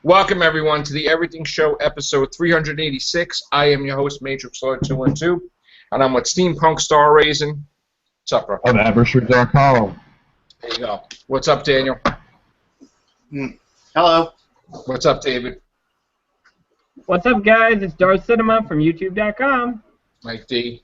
Welcome, everyone, to the Everything Show, episode 386. I am your host, Matrix Lord 212, and I'm with Steampunk Star Raising. What's up, bro? I'm Abershire.com. There you go. What's up, Daniel? Hello. What's up, David? What's up, guys? It's Darth Cinema from YouTube.com. Mike D.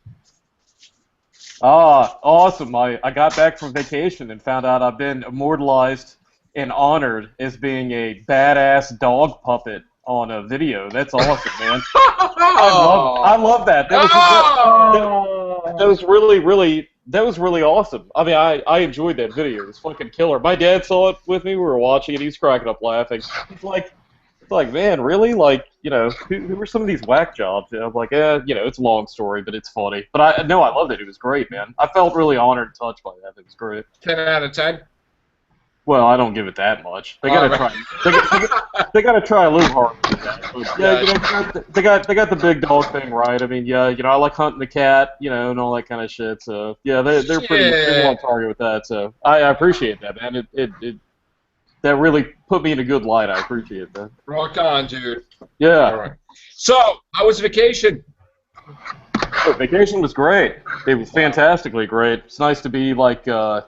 Awesome. I got back from vacation and found out I've been immortalized and honored as being a badass dog puppet on a video. That's awesome, man. I love that. That was really awesome. I mean, I enjoyed that video. It was fucking killer. My dad saw it with me. We were watching it. He was cracking up laughing. It's like, man, really? Like, you know, who were some of these whack jobs? And I'm like, you know, it's a long story, but it's funny. But I loved it. It was great, man. I felt really honored and touched by that. It was great. 10 out of 10? Well, I don't give it that much. They gotta try. They gotta try a little harder. But, yeah, you know, they got the big dog thing right. I mean, yeah, you know, I like hunting the cat, you know, and all that kind of shit. So yeah, they're pretty on target with that. So I appreciate that, man. It that really put me in a good light. I appreciate that. Rock on, dude. Yeah. All right. So, how was vacation? Oh, vacation was great. It was fantastically great. It's nice to be like, you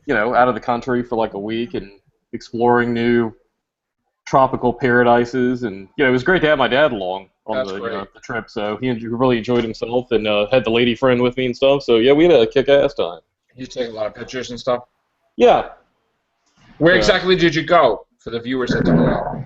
know, out of the country for like a week and exploring new tropical paradises, and you know, it was great to have my dad along on the trip. So he really enjoyed himself and had the lady friend with me and stuff. So yeah, we had a kick-ass time. You take a lot of pictures and stuff? Yeah. Where exactly did you go for the viewers that don't know?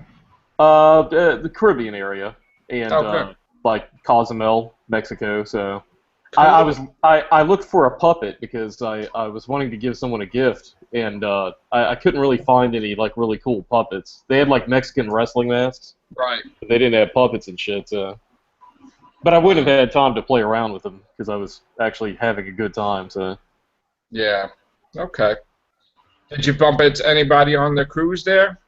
The Caribbean area and okay. Like Cozumel, Mexico. So cool. I looked for a puppet because I was wanting to give someone a gift, and I couldn't really find any like really cool puppets. They had like Mexican wrestling masks, right? But they didn't have puppets and shit. So. But I wouldn't have had time to play around with them because I was actually having a good time. So. Yeah. Okay. Did you bump into anybody on the cruise there?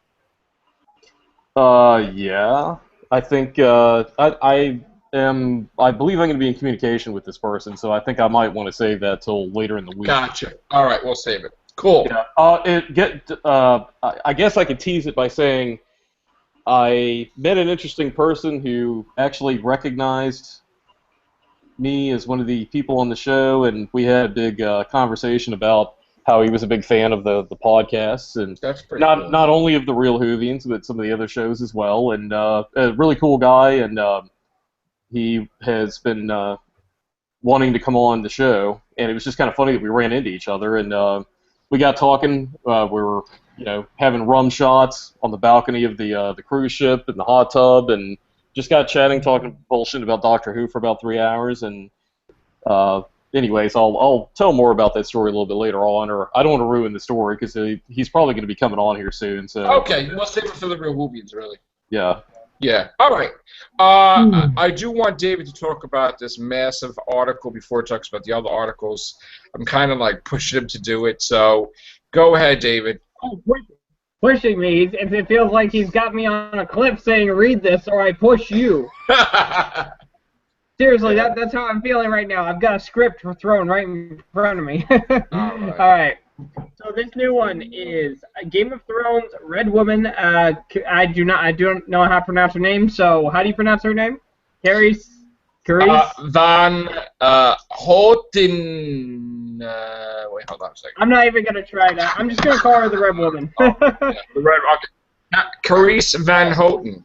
Yeah. I think I believe I'm going to be in communication with this person, so I think I might want to save that till later in the week. Gotcha. All right, we'll save it. Cool. Yeah. I guess I could tease it by saying I met an interesting person who actually recognized me as one of the people on the show, and we had a big conversation about how he was a big fan of the podcasts, and that's pretty cool. Not only of the Real Whovians, but some of the other shows as well. And a really cool guy, and he has been wanting to come on the show, and it was just kind of funny that we ran into each other, and we got talking. We were, you know, having rum shots on the balcony of the cruise ship in the hot tub, and just got chatting, talking bullshit about Doctor Who for about 3 hours, and anyways, I'll tell more about that story a little bit later on, or I don't want to ruin the story because he's probably going to be coming on here soon. So okay, we'll save it for the Real Whovians, really. Yeah. Yeah. All right. I do want David to talk about this massive article before he talks about the other articles. I'm kind of like pushing him to do it, so go ahead, David. Oh, pushing me. It feels like he's got me on a cliff saying, "Read this, or I push you." Seriously, that's how I'm feeling right now. Don't a script thrown right in front of me. All right. So this new one is Game of Thrones Red Woman. I don't know how to pronounce her name. So how do you pronounce her name? Carice Van Houten. Wait, hold on a second. I'm not even gonna try that. I'm just gonna call her the Red Woman. Yeah, the Red Rocket. Carice Van Houten.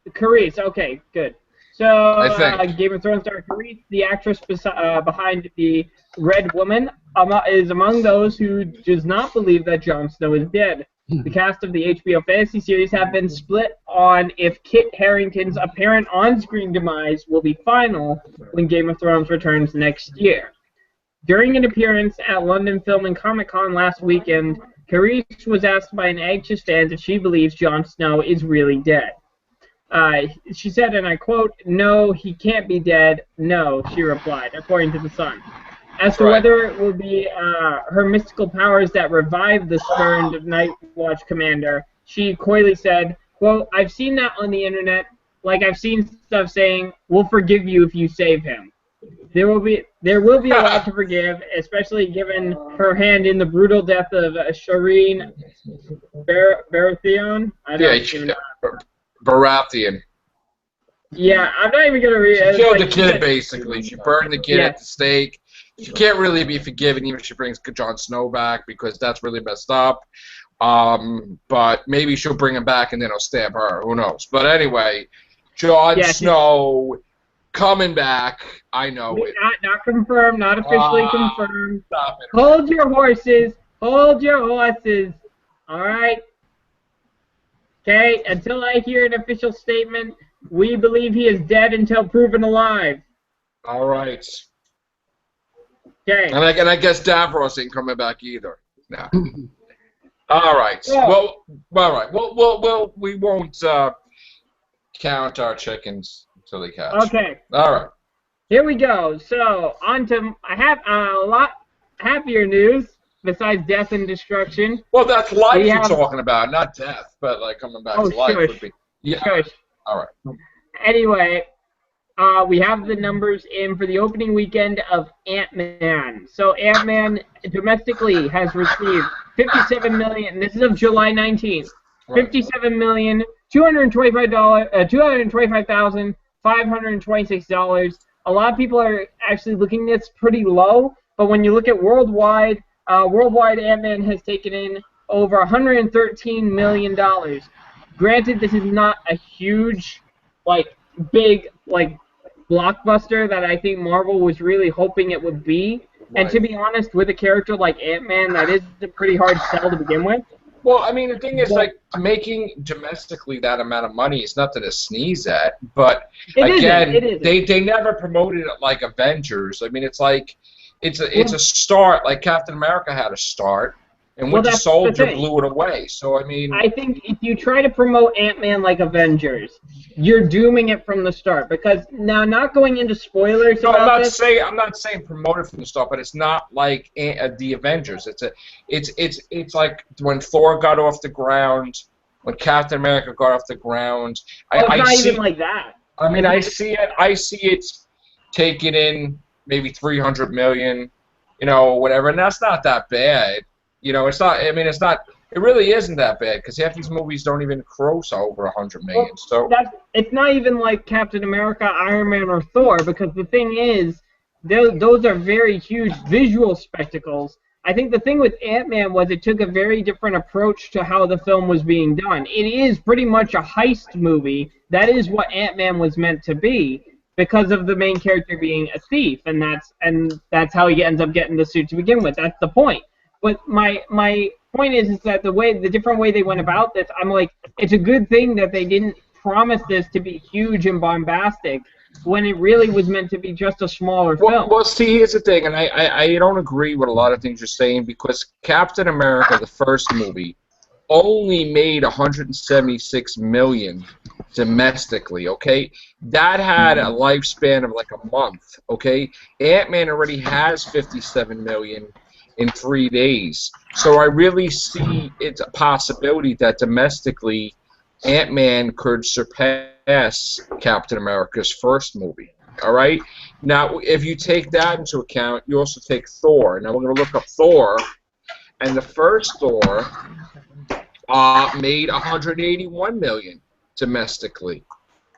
Carice. Okay, good. So, Game of Thrones star Carice, the actress behind the Red Woman, is among those who does not believe that Jon Snow is dead. The cast of the HBO fantasy series have been split on if Kit Harington's apparent on-screen demise will be final when Game of Thrones returns next year. During an appearance at London Film and Comic Con last weekend, Carice was asked by an anxious fan if she believes Jon Snow is really dead. She said, and I quote, "No, he can't be dead. No," she replied, according to The Sun. As to whether it will be her mystical powers that revive the spurned Night Watch commander, she coyly said, quote, "I've seen that on the internet, like I've seen stuff saying, 'We'll forgive you if you save him.' There will be a lot to forgive, especially given her hand in the brutal death of Shireen Baratheon. Baratheon. Yeah, I'm not even gonna read it. She killed the kid, basically. She burned the kid at the stake. She can't really be forgiven, even if she brings Jon Snow back, because that's really messed up. But maybe she'll bring him back and then he'll stab her. Who knows? But anyway, Jon Snow coming back. I know it. Not confirmed. Not officially confirmed. Hold your horses. Hold your horses. All right. Okay. Until I hear an official statement, we believe he is dead until proven alive. All right. Okay. And I guess Davros ain't coming back either. No. All right. Well, all right. Well, we won't count our chickens until they hatch. Okay. All right. Here we go. So on to I have a lot happier news besides death and destruction. Well, that's life you're talking about, not death, but like coming back to life would be. Yeah. Shush. All right. Anyway, we have the numbers in for the opening weekend of Ant-Man. So Ant-Man domestically has received 57 million. This is of July 19th. Right. $57,225,526. A lot of people are actually looking at this pretty low, but when you look at worldwide, Ant-Man has taken in over $113 million. Granted, this is not a huge, big, blockbuster that I think Marvel was really hoping it would be. Right. And to be honest, with a character like Ant-Man, that is a pretty hard sell to begin with. Well, I mean, the thing is, making domestically that amount of money is nothing to sneeze at. But again, they never promoted it like Avengers. I mean, it's a start. Like Captain America had a start, and Winter Soldier blew it away. So I mean, I think if you try to promote Ant-Man like Avengers, you're dooming it from the start. Because now, not going into spoilers. No, I'm not saying promote it from the start, but it's not like the Avengers. It's like when Thor got off the ground, when Captain America got off the ground. It's not even like that. I mean, I see it taking in maybe 300 million, whatever, and that's not that bad. It's not. I mean, it's not. It really isn't that bad because half these movies don't even gross over 100 million. So it's not even like Captain America, Iron Man, or Thor, because the thing is, those are very huge visual spectacles. I think the thing with Ant-Man was it took a very different approach to how the film was being done. It is pretty much a heist movie. That is what Ant-Man was meant to be, because of the main character being a thief, and that's how he ends up getting the suit to begin with. That's the point. But my point is that the different way they went about this, I'm like, it's a good thing that they didn't promise this to be huge and bombastic when it really was meant to be just a smaller film. Well, see, here's the thing, and I don't agree with a lot of things you're saying, because Captain America, the first movie, only made $176 million domestically, okay? That had a lifespan of like a month, okay? Ant-Man already has $57 million in 3 days. So I really see it's a possibility that domestically Ant-Man could surpass Captain America's first movie. All right? Now, if you take that into account, you also take Thor. Now, we're going to look up Thor, and the first Thor made $181 million domestically,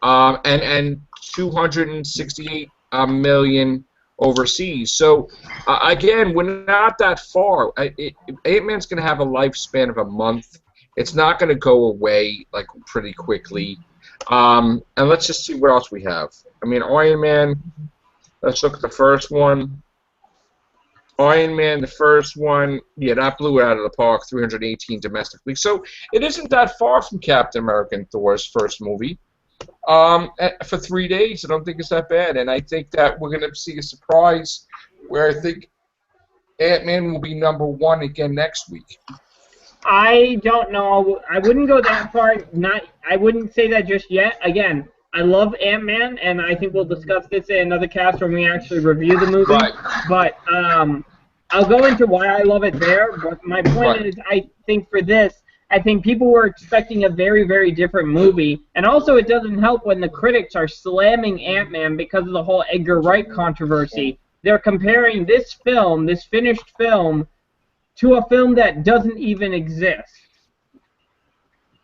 and $268 million overseas. So again, we're not that far. Ant-Man's going to have a lifespan of a month. It's not going to go away like pretty quickly. And let's just see what else we have. I mean, Iron Man. Let's look at the first one. Iron Man, the first one, yeah, that blew it out of the park, 318 domestically. So it isn't that far from Captain America and Thor's first movie. For 3 days, I don't think it's that bad, and I think that we're going to see a surprise where I think Ant-Man will be #1 again next week. I don't know. I wouldn't go that far. I wouldn't say that just yet. Again, I love Ant-Man, and I think we'll discuss this in another cast when we actually review the movie. Right. But I'll go into why I love it there. But my point is, I think for this, I think people were expecting a very, very different movie. And also, it doesn't help when the critics are slamming Ant-Man because of the whole Edgar Wright controversy. They're comparing this film, this finished film, to a film that doesn't even exist.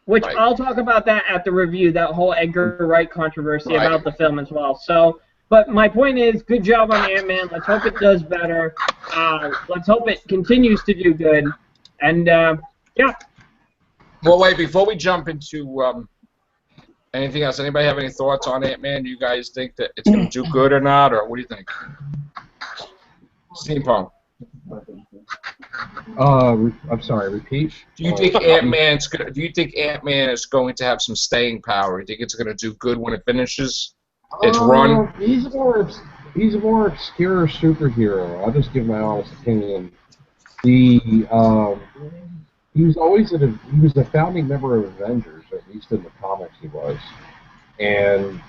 Which Right. I'll talk about that at the review, that whole Edgar Wright controversy about the film as well. So, but my point is, good job on Ant-Man. Let's hope it does better. Let's hope it continues to do good. And, yeah. Well, wait, before we jump into anything else, anybody have any thoughts on Ant-Man? Do you guys think that it's going to do good or not, or what do you think? Steampunk. I'm sorry. Repeat. Do you think Ant-Man is going to have some staying power? Do you think it's going to do good when it finishes its run? He's a more obscure superhero. I'll just give my honest opinion. He was a founding member of Avengers, at least in the comics he was, and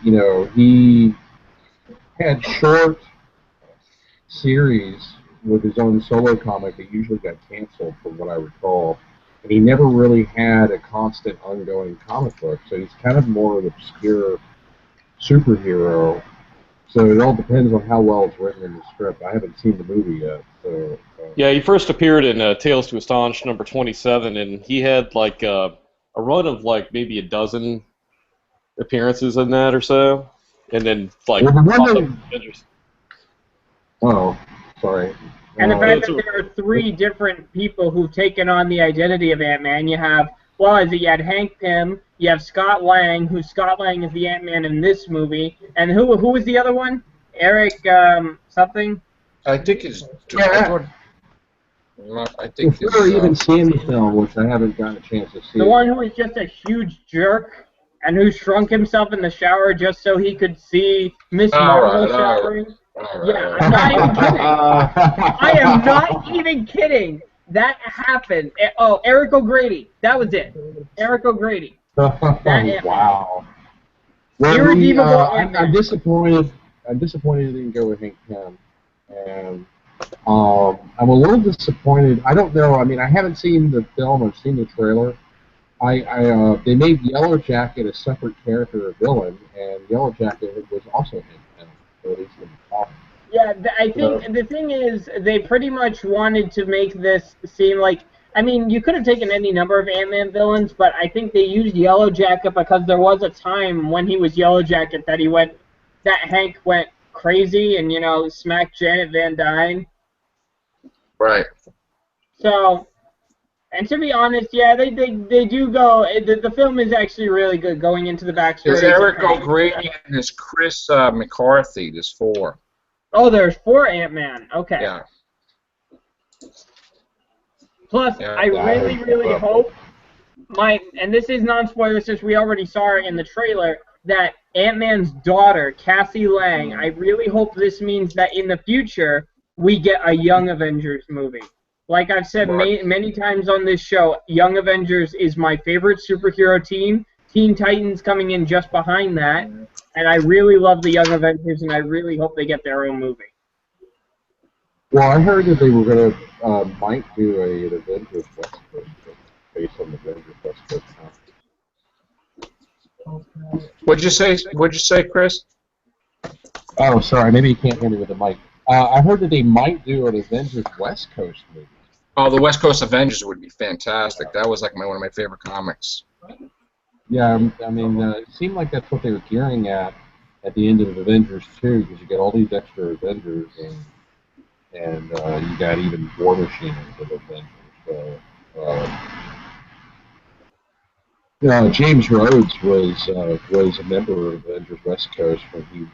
he had short series with his own solo comic that usually got canceled, from what I recall. And he never really had a constant, ongoing comic book, so he's kind of more an obscure superhero. So it all depends on how well it's written in the script. I haven't seen the movie yet, so... Yeah, he first appeared in Tales to Astonish number 27, and he had like a run of like maybe a dozen appearances in that or so, and then like... Oh, sorry. And the fact that there are 3 different people who've taken on the identity of Ant-Man. You have, you had Hank Pym, you have Scott Lang, Scott Lang is the Ant-Man in this movie, and who was the other one? Eric something? I think it's... I think I've never even seen the film, which I haven't gotten a chance to see. The one who was just a huge jerk and who shrunk himself in the shower just so he could see Miss Marvel showering. Yeah, I'm not even kidding. I am not even kidding. That happened. Oh, Eric O'Grady. That was it. Eric O'Grady. Wow. Well, Irredeemable. I'm disappointed. I'm disappointed it didn't go with Hank Pym, and I'm a little disappointed. I don't know. I mean, I haven't seen the film. I've seen the trailer. They made Yellow Jacket a separate character, a villain, and Yellow Jacket was also Hank Pym. So at least in the comic. Yeah, I think the thing is, they pretty much wanted to make this seem like, I mean, you could have taken any number of Ant-Man villains, but I think they used Yellow Jacket because there was a time when he was Yellow Jacket that Hank went crazy and, smacked Janet Van Dyne. Right. So, and to be honest, yeah, they do go, the film is actually really good going into the backstory. There's Eric O'Grady and there's Chris McCarthy, there's 4. Oh, there's 4 Ant-Man. Okay. Yeah. Plus, I really hope and this is non-spoiler since we already saw it in the trailer, that Ant-Man's daughter, Cassie Lang, I really hope this means that in the future we get a Young Avengers movie. Like I've said many times on this show, Young Avengers is my favorite superhero team. Teen Titans coming in just behind that. And I really love the Young Avengers, and I really hope they get their own movie. Well, I heard that they were going to might do an Avengers West Coast based on the Avengers West Coast comic. What'd you say, Chris? Oh, sorry. Maybe you can't hear me with the mic. I heard that they might do an Avengers West Coast movie. Oh, the West Coast Avengers would be fantastic. That was like one of my favorite comics. Yeah, I mean, it seemed like that's what they were gearing at the end of Avengers 2, because you get all these extra Avengers, and you got even War Machine into the Avengers. So, James Rhodes was a member of Avengers West Coast when he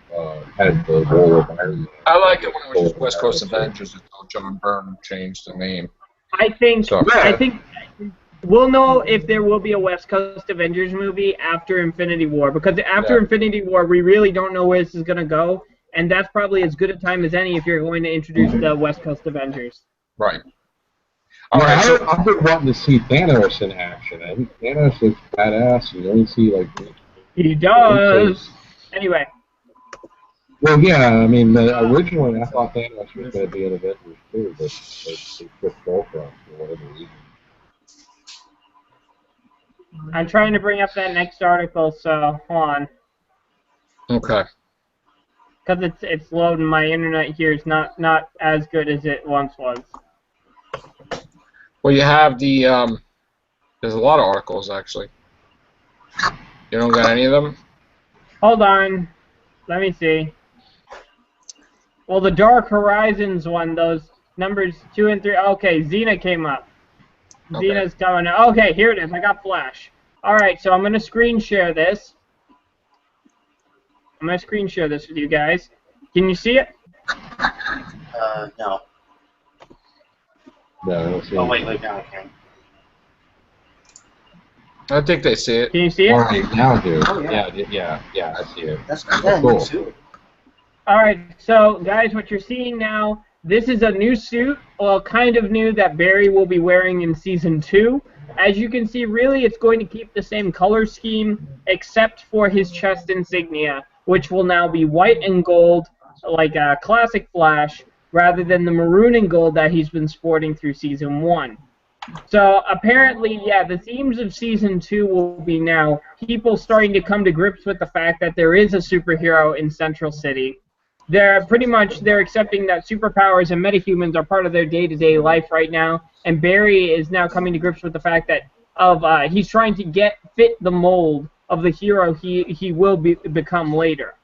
had the role of Iron Man. I like it when it was just West Coast Avengers until John Byrne changed the name. I think we'll know if there will be a West Coast Avengers movie after Infinity War, because after Infinity War, we really don't know where this is going to go, and that's probably as good a time as any if you're going to introduce the West Coast Avengers. Right. I've been wanting to see Thanos in action. I think Thanos looks badass. You only see, like... He does! Anyway. Well, yeah, I mean, originally I thought Thanos was going to be in Avengers too, but they switched Voltron for whatever reason. I'm trying to bring up that next article, so hold on. Okay. Because it's loading. My internet here is not as good as it once was. Well, you have the there's a lot of articles actually. You don't got any of them? Hold on. Let me see. Well, the Dark Horizons one, those numbers 2 and 3. Okay, Xena came up. Okay. Xena's coming up. Okay, here it is. I got Flash. All right, so I'm going to screen share this. I'm going to screen share this with you guys. Can you see it? No. No, I don't see Oh, wait, anything. now I can. I think they see it. Can you see it? All right, now I do. Oh, yeah. Yeah, I see it. That's Cool. cool. Suit. All right, so guys, what you're seeing now, this is a new suit, well, kind of new, that Barry will be wearing in Season 2. As you can see, really, it's going to keep the same color scheme, except for his chest insignia, which will now be white and gold, like a classic Flash, rather than the maroon and gold that he's been sporting through Season 1. So apparently, yeah, the themes of Season 2 will be now people starting to come to grips with the fact that there is a superhero in Central City. They're accepting that superpowers and metahumans are part of their day-to-day life right now, and Barry is now coming to grips with the fact that he's trying to fit the mold of the hero he will become later.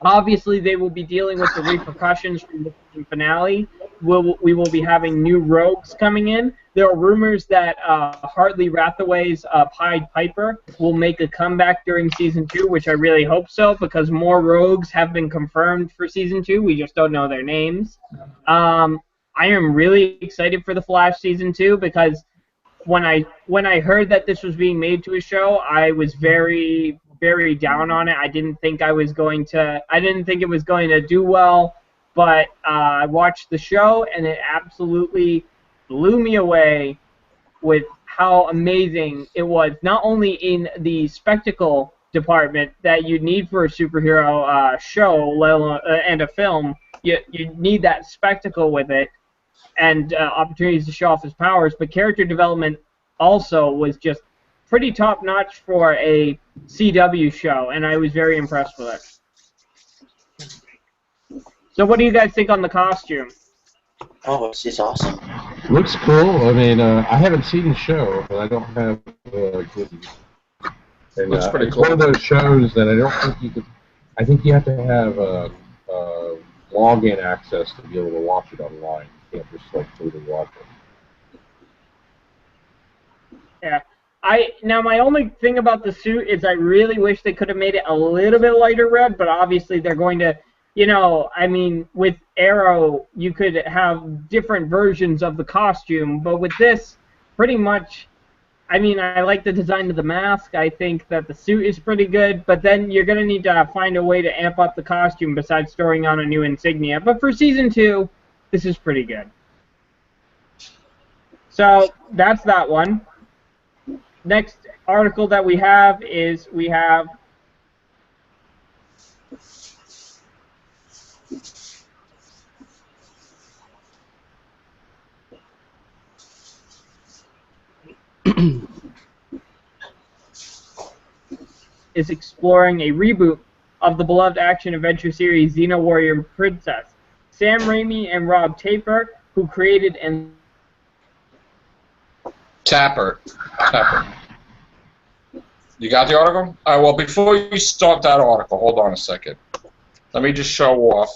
Obviously, they will be dealing with the repercussions from the season finale. We will be having new rogues coming in. There are rumors that Hartley Rathaway's Pied Piper will make a comeback during Season 2, which I really hope so, because more rogues have been confirmed for Season 2. We just don't know their names. I am really excited for The Flash Season 2, because when I heard that this was being made to a show, I was very, very down on it. I didn't think it was going to do well, but I watched the show and it absolutely blew me away with how amazing it was. Not only in the spectacle department that you need for a superhero show, let alone, and a film, you need that spectacle with it and opportunities to show off his powers, but character development also was just pretty top-notch for a CW show, and I was very impressed with it. So what do you guys think on the costume? Oh, it's awesome. Looks cool. I mean, I haven't seen the show, but I don't have Goodies. And, Looks pretty it's cool. one of those shows that I don't think you could. I think you have to have login access to be able to watch it online. You can't just like go to watch it. Yeah. Now my only thing about the suit is I really wish they could have made it a little bit lighter red, but obviously they're going to, I mean, with Arrow you could have different versions of the costume, but with this, pretty much, I mean, I like the design of the mask. I think that the suit is pretty good, but then you're going to need to find a way to amp up the costume besides throwing on a new insignia. But for Season 2, this is pretty good. So that's that one. Next article that we have is is exploring a reboot of the beloved action-adventure series Xena Warrior Princess. Sam Raimi and Rob Tapert, who created and Tapper. You got the article? All right, well, before you start that article, hold on a second. Let me just show off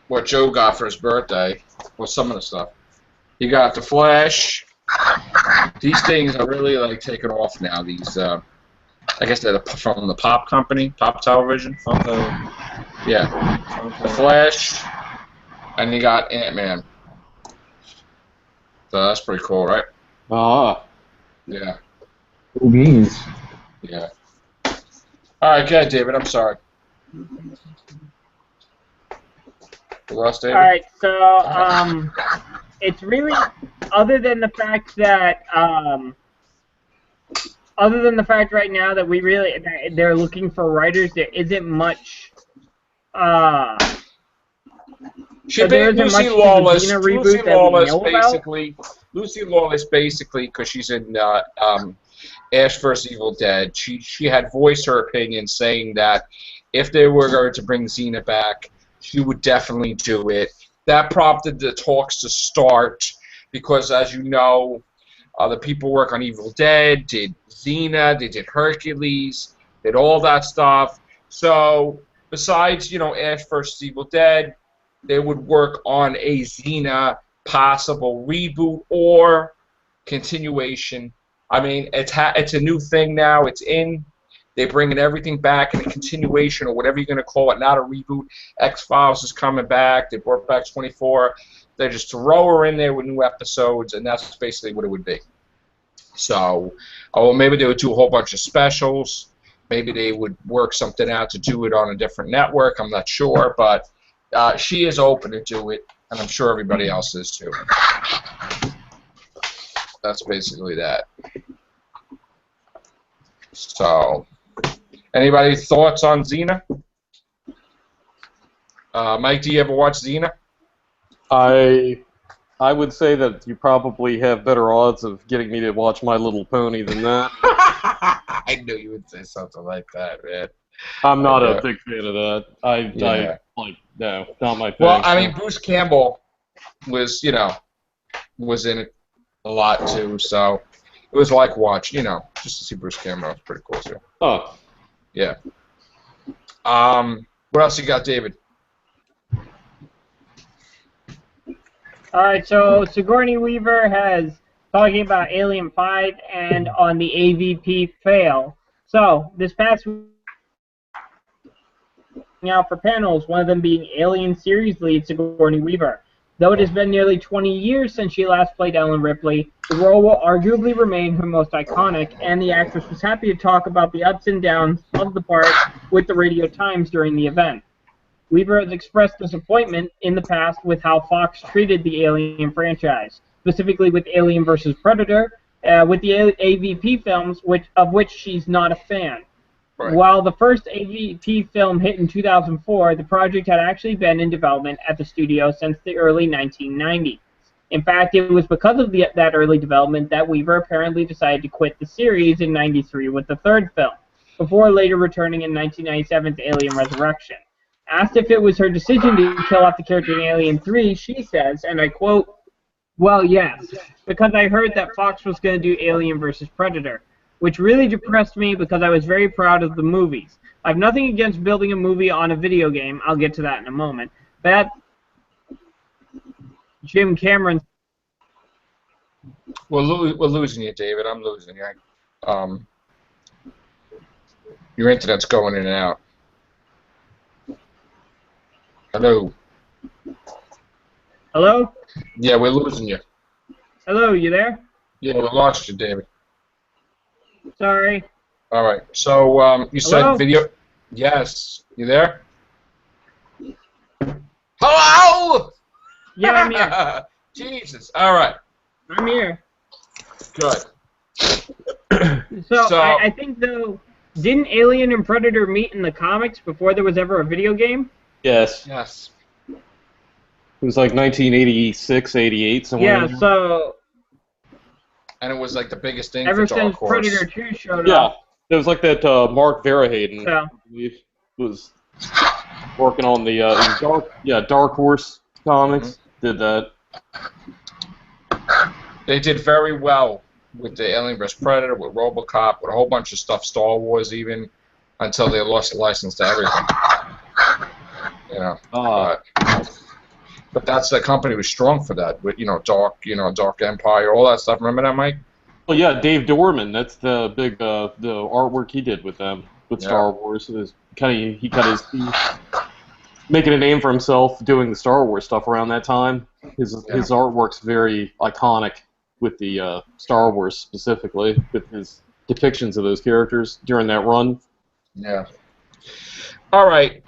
what Joe got for his birthday. Well, some of the stuff. He got the Flash. These things are really like taking off now. These, I guess they're from the Pop Company, Pop Television. Yeah. The Flash, and you got Ant-Man. So that's pretty cool, right? Ah. Yeah. Cool beans. Yeah. All right, go ahead, David. I'm sorry. The lost David? All right, so it's really, other than the fact right now that they're looking for writers, there isn't much. Lucy Lawless basically, because she's in Ash vs. Evil Dead, she had voiced her opinion saying that if they were going to bring Xena back, she would definitely do it. That prompted the talks to start because, as you know, The people who work on Evil Dead did Xena, they did Hercules, did all that stuff. So besides, Ash vs. Evil Dead, they would work on a Xena possible reboot or continuation. I mean, it's a new thing now. It's in. They're bringing everything back in a continuation or whatever you're going to call it, not a reboot. X-Files is coming back. They brought back 24. They just throw her in there with new episodes, and that's basically what it would be. So, maybe they would do a whole bunch of specials. Maybe they would work something out to do it on a different network. I'm not sure, but she is open to do it, and I'm sure everybody else is too. That's basically that. So, anybody thoughts on Xena? Mike, do you ever watch Xena? I would say that you probably have better odds of getting me to watch My Little Pony than that. I knew you would say something like that, man. I'm not a big fan of that. No, not my thing. Well, I mean, Bruce Campbell was in it a lot too, so it was like watching, just to see Bruce Campbell. It was pretty cool too. Oh. Yeah. What else you got, David? All right, so Sigourney Weaver has talking about Alien 5 and on the AVP fail. So this past week, out for panels, one of them being Alien series lead Sigourney Weaver. Though it has been nearly 20 years since she last played Ellen Ripley, the role will arguably remain her most iconic, and the actress was happy to talk about the ups and downs of the part with the Radio Times during the event. Weaver has expressed disappointment in the past with how Fox treated the Alien franchise, specifically with Alien vs. Predator, with the AVP films, of which she's not a fan. Right. While the first AVP film hit in 2004, the project had actually been in development at the studio since the early 1990s. In fact, it was because of that early development that Weaver apparently decided to quit the series in '93 with the third film, before later returning in 1997 to Alien Resurrection. Asked if it was her decision to kill off the character in Alien 3, she says, and I quote, "Well, yes, because I heard that Fox was going to do Alien vs. Predator, which really depressed me because I was very proud of the movies. I have nothing against building a movie on a video game. I'll get to that in a moment. But Jim Cameron." We're losing you, David. I'm losing you. Your internet's going in and out. Hello. Hello? Yeah, we're losing you. Hello, you there? Yeah, we lost you, David. Sorry. All right. So you said Hello? video. Yes. You there? Hello. Yeah, I'm here. Jesus. All right. I'm here. Good. So I think, though, didn't Alien and Predator meet in the comics before there was ever a video game? Yes. Yes. It was like 1986, 88, somewhere. Yeah, in there. so And it was like the biggest thing ever for Dark since Horse. Predator 2 showed Yeah, up. it was like that Mark Verheiden, Yeah. I believe, was working on the Dark Horse comics. Did that. They did very well with the Alien vs. Predator, with RoboCop, with a whole bunch of stuff, Star Wars even, until they lost the license to everything. But that's the company was strong for that, with Dark Empire, all that stuff. Remember that, Mike? Well, yeah, Dave Dorman. That's the big the artwork he did with them with Star Wars. It was he cut his teeth, making a name for himself doing the Star Wars stuff around that time. His artwork's very iconic with the Star Wars specifically, with his depictions of those characters during that run. Yeah. All right.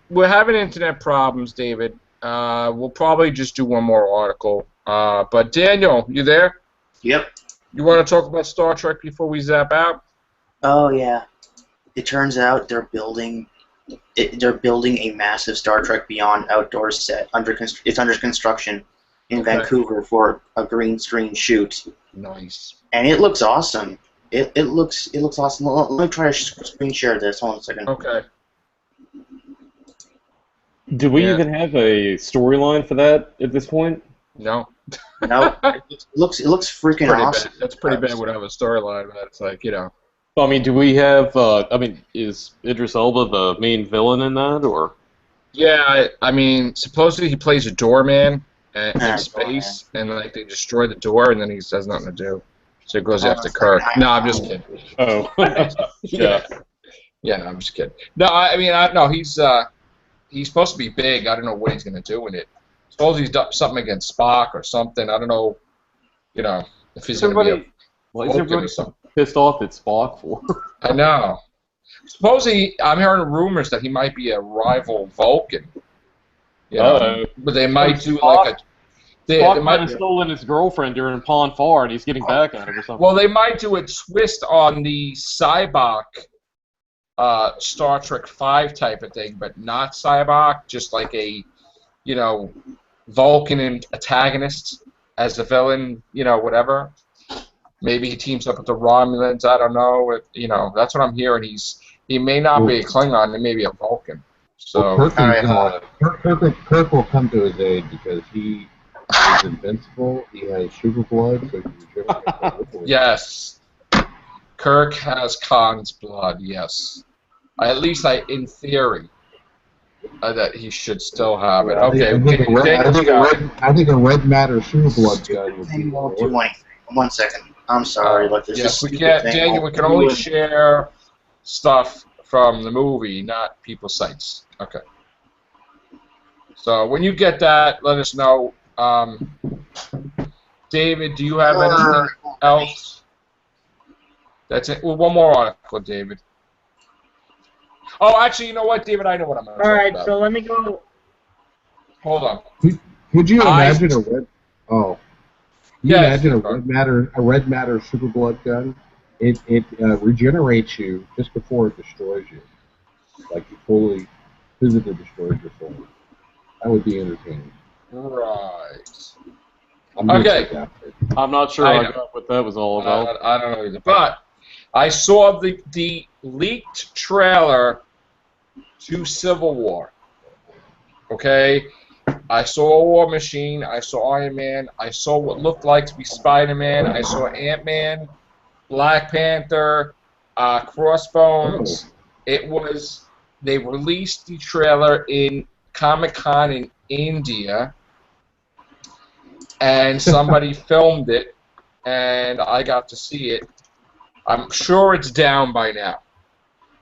We're having internet problems, David. We'll probably just do one more article. But Daniel, you there? Yep. You want to talk about Star Trek before we zap out? Oh yeah. It turns out they're building a massive Star Trek Beyond outdoor set. It's under construction in Vancouver for a green screen shoot. Nice. And it looks awesome. It looks awesome. Let me try to screen share this. Hold on a second. Okay. Do we even have a storyline for that at this point? No. No, it looks freaking Pretty awesome. bad. That's pretty bad. Would have a storyline, but it's like, you know. I mean, do we have? I mean, is Idris Elba the main villain in that, or? Yeah, I mean, supposedly he plays a doorman in Yeah, space, and like they destroy the door, and then he has nothing to do, so he goes after Kirk. No, I'm just kidding. Oh, Yeah, yeah, no, I'm just kidding. No, I mean, no, he's supposed to be big. I don't know what he's gonna do in it. Suppose he's done something against Spock or something. I don't know, you know, if he's gonna be a Vulcan or something. Pissed off at Spock for? I know. Supposedly, I'm hearing rumors that he might be a rival Vulcan. You know, but they might do like a. Spock might have stolen his girlfriend during Pon Farr, and he's getting back at him or something. Well, they might do a twist on the Cybok Star Trek V type of thing, but not Cybok, just like a, you know, Vulcan antagonist as a villain, you know, whatever. Maybe he teams up with the Romulans. I don't know. You know, that's what I'm hearing. He may not be a Klingon. He may be a Vulcan. So Kirk will come to his aid because he is invincible. He has super blood, so he can regenerate. Yes, Kirk has Khan's blood. Yes, at least in theory, that he should still have it. Okay, I think a red matter super blood gun would be. 1 second. I'm sorry, but this yes, we can't. Daniel, we can only share stuff from the movie, not people's sites. Okay. So when you get that, let us know. David, do you have anything else? That's it. Well, one more article, David. Oh, actually, you know what, David? I know what I'm going to All right, so let me go. Hold on. Could you imagine a red? Oh. Can you imagine a red matter super blood gun? It regenerates you just before it destroys you, like you fully physically destroys your soul. That would be entertaining. Right. Okay. I'm not sure I got what that was all about. I don't know either. But I saw the leaked trailer to Civil War. Okay? I saw War Machine, I saw Iron Man, I saw what looked like to be Spider-Man, I saw Ant-Man, Black Panther, Crossbones. They released the trailer in Comic-Con in India, and somebody filmed it, and I got to see it. I'm sure it's down by now,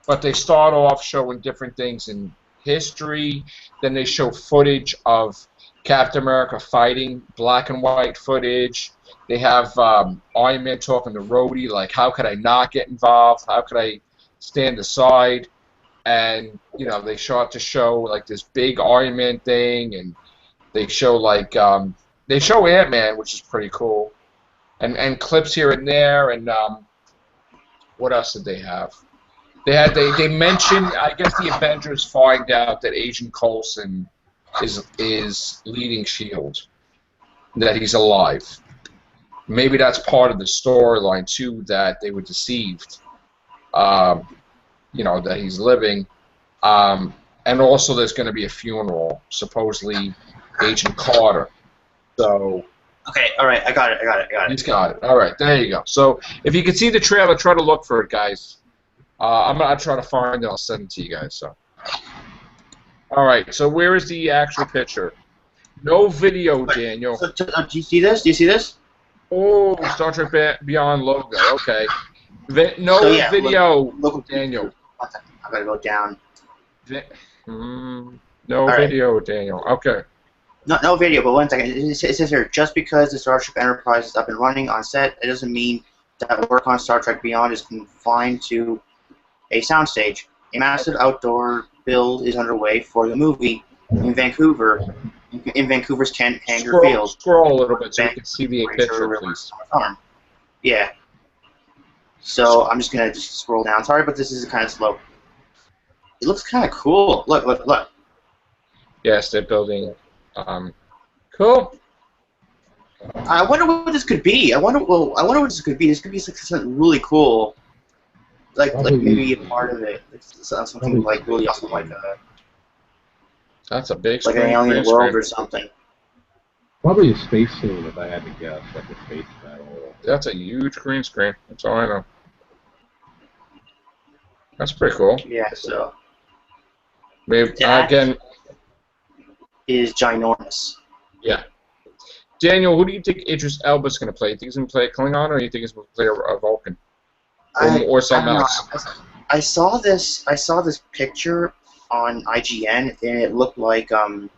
but they start off showing different things in history, then they show footage of Captain America fighting, black and white footage. They have Iron Man talking to Rhodey, like, how could I not get involved? How could I stand aside? And, you know, they start to show, like, this big Iron Man thing, and they show, like, they show Ant-Man, which is pretty cool, and clips here and there, and what else did they have? They mentioned, I guess the Avengers find out that Agent Coulson is leading S.H.I.E.L.D., that he's alive. Maybe that's part of the storyline too, that they were deceived. You know, that he's living. And also there's going to be a funeral, supposedly Agent Carter. So. Okay, all right, I got it. He's got it. All right, there you go. So if you can see the trailer, try to look for it, guys. I'm going to try to find it. I'll send it to you guys. So, all right. So where is the actual picture? No video, Daniel. So, do you see this? Do you see this? Oh, Star Trek Beyond logo. Okay. No video, Daniel. I gotta go down. No video, Daniel. Okay. No video, but 1 second. It says here, just because the Star Trek Enterprise is up and running on set, it doesn't mean that work on Star Trek Beyond is confined to a soundstage. A massive outdoor build is underway for the movie in Vancouver, in Vancouver's Hangar Field. Scroll a little bit so you can see the picture, please. Yeah. So I'm just gonna scroll down. Sorry, but this is kind of slow. It looks kind of cool. Look. Yes, they're building. Cool. I wonder what this could be. I wonder what this could be. This could be something really cool. Like maybe a part of it. Something like really awesome, like that's a big like an alien world or something. Probably a space scene, if I had to guess, like a space battle. That's a huge green screen. That's all I know. That's pretty cool. Yeah, so Maybe That- again. is ginormous. Yeah. Daniel, who do you think Idris Elba's going to play? Do you think he's going to play a Klingon, or do you think he's going to play a Vulcan, or something else? I saw this picture on IGN, and it looked like it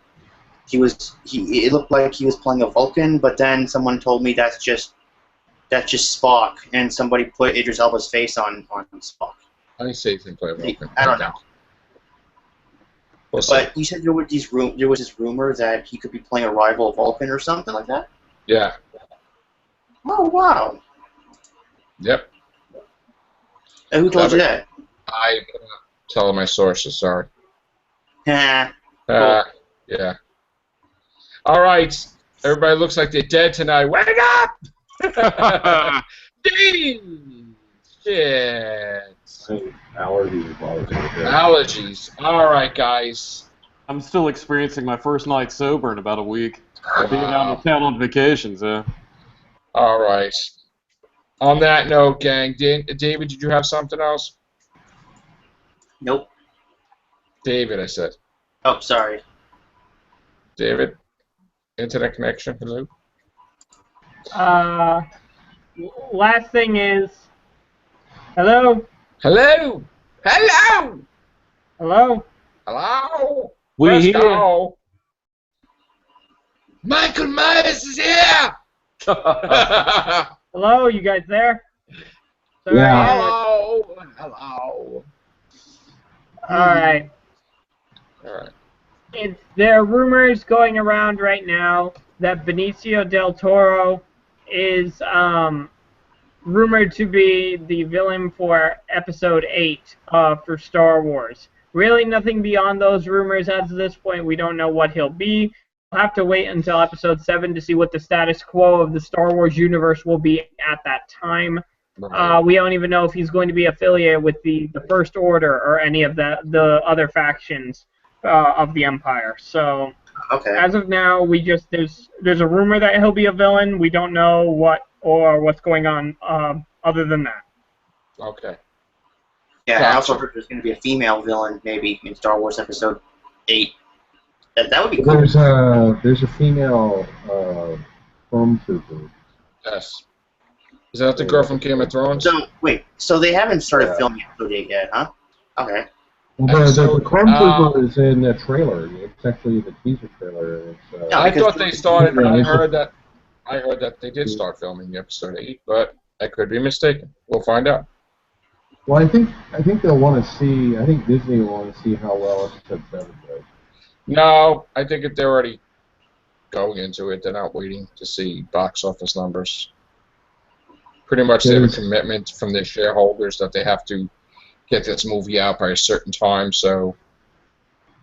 looked like he was playing a Vulcan, but then someone told me that's just Spock, and somebody put Idris Elba's face on Spock. I didn't say he's going to play a Vulcan. I don't know. We'll see. But you said there was this rumor that he could be playing a rival Vulcan or something like that? Yeah. Oh, wow. Yep. And who told you that? I'm telling my sources, sorry. Cool. Yeah. All right. Everybody looks like they're dead tonight. Wake up! Jeez. Shit. Allergies. Allergies. All right, guys. I'm still experiencing my first night sober in about a week. Being out of town on vacations, All right. On that note, gang, David, did you have something else? Nope. David, I said. Oh, sorry. David, internet connection. Hello. Last thing is, hello. Hello. Hello. Hello. Hello. We Let's here. go. Michael Myers is here. Hello, you guys there? Sorry. Yeah. Hello. Hello. All right. All right. There are rumors going around right now that Benicio del Toro is rumored to be the villain for Episode 8 for Star Wars. Really nothing beyond those rumors as of this point. We don't know what he'll be. We'll have to wait until Episode 7 to see what the status quo of the Star Wars universe will be at that time. We don't even know if he's going to be affiliated with the First Order or any of the other factions of the Empire. So Okay. as of now, there's a rumor that he'll be a villain. We don't know what's going on other than that. Okay. Yeah, I Gotcha. also heard there's going to be a female villain maybe in Star Wars Episode 8. That would be cool. There's a female stormtrooper. Yes. Is that the girl from Game of Thrones? So wait, so they haven't started filming Episode 8 yet, huh? Okay. Well, Episode- the stormtrooper is in the trailer. It's actually the teaser trailer. It's, Yeah, I because- thought they started. Yeah, I it's- heard that they did start filming Episode 8, but I could be mistaken. We'll find out. well, I think they'll want to see. I think Disney will want to see how well Episode 7 does. No, I think if they're already going into it, they're not waiting to see box office numbers. Pretty much they have a commitment from their shareholders that they have to get this movie out by a certain time, so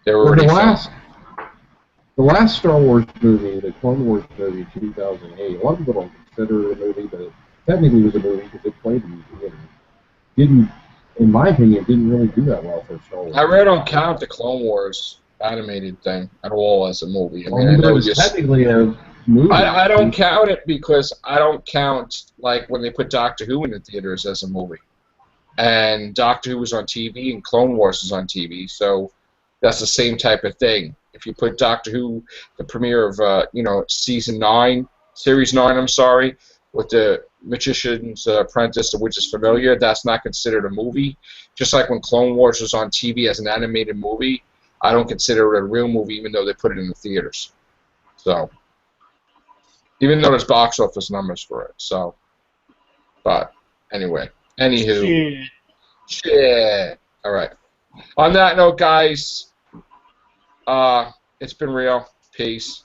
they're Well, already the last Star Wars movie, the Clone Wars movie, 2008. A lot of people don't consider it a movie, but it technically was a movie because it played in the theater. Didn't, in my opinion, didn't really do that well for Star Wars. I really don't count the Clone Wars animated thing at all as a movie. I mean, I But know it was you. technically a movie. I don't count it because I don't count like when they put Doctor Who in the theaters as a movie, and Doctor Who was on TV and Clone Wars is on TV, so that's the same type of thing. If you put Doctor Who, the premiere of season 9, series 9, I'm sorry, with the Magician's Apprentice, The Witch is Familiar, that's not considered a movie. Just like when Clone Wars was on TV as an animated movie, I don't consider it a real movie even though they put it in the theaters. So, even though there's box office numbers for it. So, but anyway, anywho. Shit. All right. On that note, guys, it's been real. Peace.